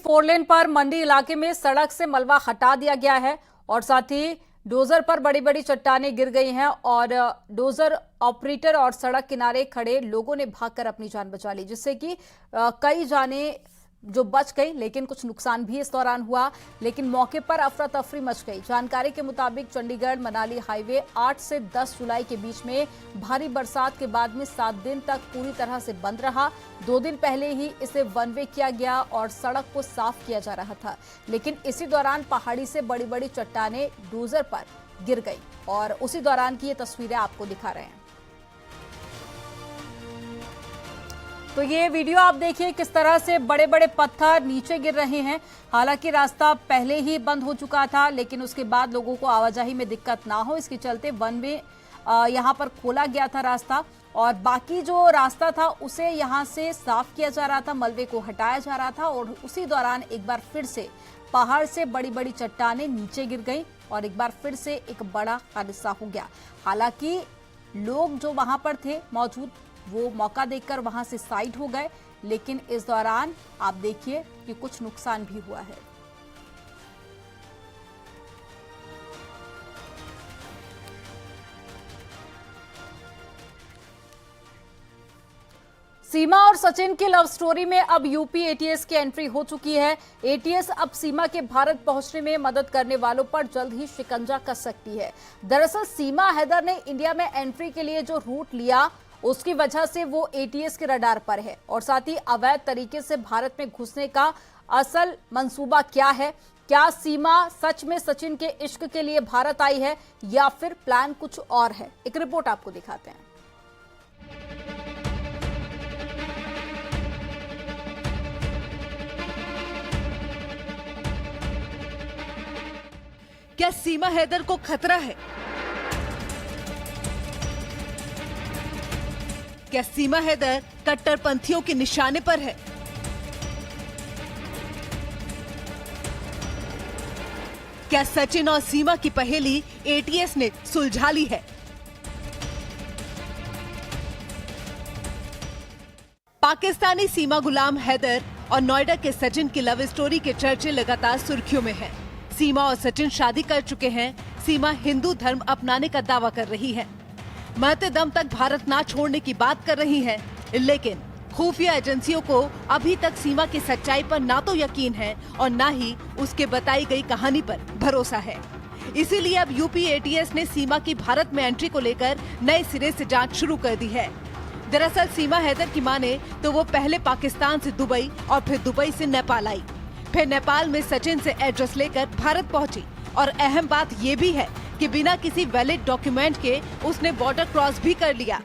4 लेन पर मंडी इलाके में सड़क से मलबा हटा दिया गया है और साथ ही डोजर पर बड़ी बड़ी चट्टानें गिर गई हैं और डोजर ऑपरेटर और सड़क किनारे खड़े लोगों ने भागकर अपनी जान बचा ली, जिससे कि कई जानें जो बच गई, लेकिन कुछ नुकसान भी इस दौरान हुआ। लेकिन मौके पर अफरा तफरी मच गई। जानकारी के मुताबिक चंडीगढ़ मनाली हाईवे 8 से 10 जुलाई के बीच में भारी बरसात के बाद में 7 दिन तक पूरी तरह से बंद रहा। 2 दिन पहले ही इसे वन वे किया गया और सड़क को साफ किया जा रहा था, लेकिन इसी दौरान पहाड़ी से बड़ी बड़ी चट्टानें डोजर पर गिर गई और उसी दौरान की ये तस्वीरें आपको दिखा रहे हैं। तो ये वीडियो आप देखिए किस तरह से बड़े बड़े पत्थर नीचे गिर रहे हैं। हालांकि रास्ता पहले ही बंद हो चुका था, लेकिन उसके बाद लोगों को आवाजाही में दिक्कत ना हो इसके चलते वन वे यहां पर खोला गया था रास्ता, और बाकी जो रास्ता था उसे यहां से साफ किया जा रहा था, मलबे को हटाया जा रहा था। और उसी दौरान एक बार फिर से पहाड़ से बड़ी बड़ी चट्टानें नीचे गिर गई और एक बार फिर से एक बड़ा हादसा हो गया। हालांकि लोग जो वहां पर थे मौजूद, वो मौका देखकर वहां से साइड हो गए, लेकिन इस दौरान आप देखिए कि कुछ नुकसान भी हुआ है। सीमा और सचिन की लव स्टोरी में अब यूपी एटीएस की एंट्री हो चुकी है। एटीएस अब सीमा के भारत पहुंचने में मदद करने वालों पर जल्द ही शिकंजा कस सकती है। दरअसल सीमा हैदर ने इंडिया में एंट्री के लिए जो रूट लिया, उसकी वजह से वो एटीएस के रडार पर है। और साथ ही अवैध तरीके से भारत में घुसने का असल मंसूबा क्या है, क्या सीमा सच में सचिन के इश्क के लिए भारत आई है या फिर प्लान कुछ और है, एक रिपोर्ट आपको दिखाते हैं। क्या सीमा हैदर को खतरा है? क्या सीमा हैदर कट्टरपंथियों के निशाने पर है? क्या सचिन और सीमा की पहेली एटीएस ने सुलझा ली है? पाकिस्तानी सीमा गुलाम हैदर और नोएडा के सचिन की लव स्टोरी के चर्चे लगातार सुर्खियों में हैं। सीमा और सचिन शादी कर चुके हैं। सीमा हिंदू धर्म अपनाने का दावा कर रही है, मरते दम तक भारत ना छोड़ने की बात कर रही है, लेकिन खुफिया एजेंसियों को अभी तक सीमा की सच्चाई पर ना तो यकीन है और ना ही उसके बताई गई कहानी पर भरोसा है। इसीलिए अब यूपी एटीएस ने सीमा की भारत में एंट्री को लेकर नए सिरे से जांच शुरू कर दी है। दरअसल सीमा हैदर की माने तो वो पहले पाकिस्तान से दुबई और फिर दुबई से नेपाल आई, फिर नेपाल में सचिन से एड्रेस लेकर भारत पहुंची। और अहम बात ये भी है कि बिना किसी वैलिड डॉक्यूमेंट के उसने बॉर्डर क्रॉस भी कर लिया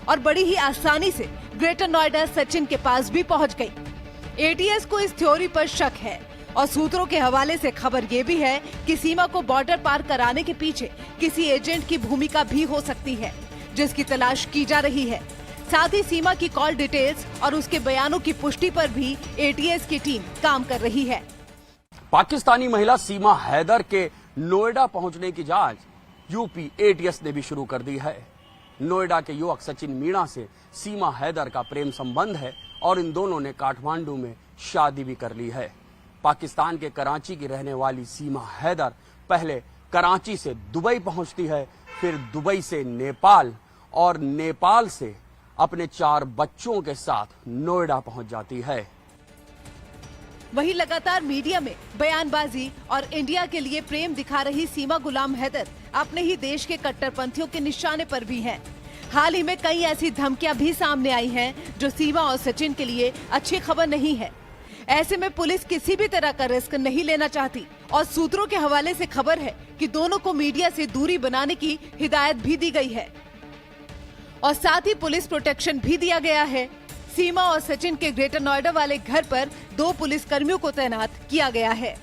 और बड़ी ही आसानी से ग्रेटर नोएडा सचिन के पास भी पहुंच गई। एटीएस को इस थ्योरी पर शक है और सूत्रों के हवाले से खबर ये भी है कि सीमा को बॉर्डर पार कराने के पीछे किसी एजेंट की भूमिका भी हो सकती है, जिसकी तलाश की जा रही है। साथ ही सीमा की कॉल डिटेल्स और उसके बयानों की पुष्टि पर भी एटीएस की टीम काम कर रही है। पाकिस्तानी महिला सीमा हैदर के नोएडा पहुंचने की जांच यूपी एटीएस ने भी शुरू कर दी है। नोएडा के युवक सचिन मीणा से सीमा हैदर का प्रेम संबंध है और इन दोनों ने काठमांडू में शादी भी कर ली है। पाकिस्तान के कराची की रहने वाली सीमा हैदर पहले कराची से दुबई पहुंचती है, फिर दुबई से नेपाल और नेपाल से अपने 4 बच्चों के साथ नोएडा पहुंच जाती है। वहीं लगातार मीडिया में बयानबाजी और इंडिया के लिए प्रेम दिखा रही सीमा गुलाम हैदर अपने ही देश के कट्टरपंथियों के निशाने पर भी हैं। हाल ही में कई ऐसी धमकियां भी सामने आई हैं जो सीमा और सचिन के लिए अच्छी खबर नहीं है। ऐसे में पुलिस किसी भी तरह का रिस्क नहीं लेना चाहती और सूत्रों के हवाले से खबर है कि दोनों को मीडिया से दूरी बनाने की हिदायत भी दी गई है और साथ ही पुलिस प्रोटेक्शन भी दिया गया है। सीमा और सचिन के ग्रेटर नोएडा वाले घर पर 2 पुलिस कर्मियों को तैनात किया गया है।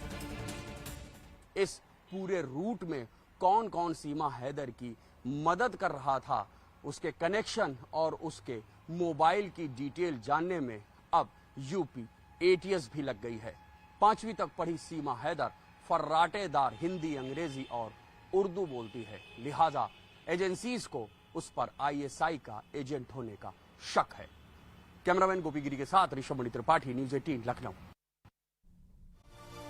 इस पूरे रूट में कौन कौन सीमा हैदर की मदद कर रहा था, उसके कनेक्शन और उसके मोबाइल की डिटेल जानने में अब यूपी एटीएस भी लग गई है। 5वीं तक पढ़ी सीमा हैदर फर्राटेदार हिंदी, अंग्रेजी और उर्दू बोलती है, लिहाजा एजेंसीज को उस पर आईएसआई का एजेंट होने का शक है। कैमरामैन गोपी गिरी के साथ ऋषभ मणि त्रिपाठी, न्यूज़ 18 लखनऊ।